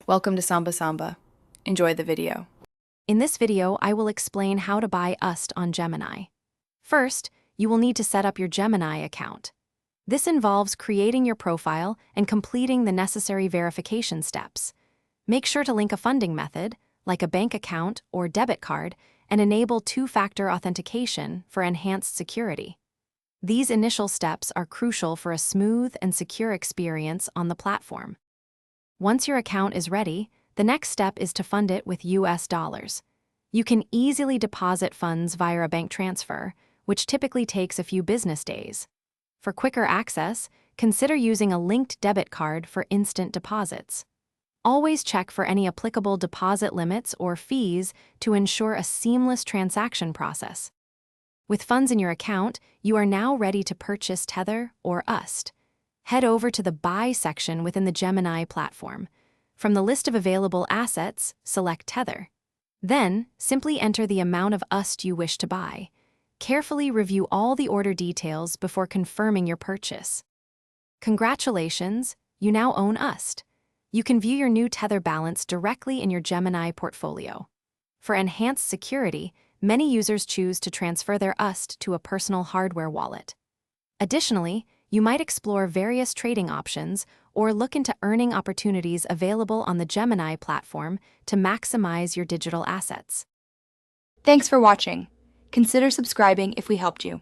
Welcome to Samba Samba. Enjoy the video. In this video, I will explain how to buy USDT on Gemini. First, you will need to set up your Gemini account. This involves creating your profile and completing the necessary verification steps. Make sure to link a funding method, like a bank account or debit card, and enable two-factor authentication for enhanced security. These initial steps are crucial for a smooth and secure experience on the platform. Once your account is ready, the next step is to fund it with US dollars. You can easily deposit funds via a bank transfer, which typically takes a few business days. For quicker access, consider using a linked debit card for instant deposits. Always check for any applicable deposit limits or fees to ensure a seamless transaction process. With funds in your account, you are now ready to purchase Tether or USDT. Head over to the Buy section within the Gemini platform. From the list of available assets, select Tether. Then, simply enter the amount of USDT you wish to buy. Carefully review all the order details before confirming your purchase. Congratulations, you now own USDT. You can view your new Tether balance directly in your Gemini portfolio. For enhanced security, many users choose to transfer their USDT to a personal hardware wallet. Additionally, you might explore various trading options or look into earning opportunities available on the Gemini platform to maximize your digital assets. Thanks for watching. Consider subscribing if we helped you.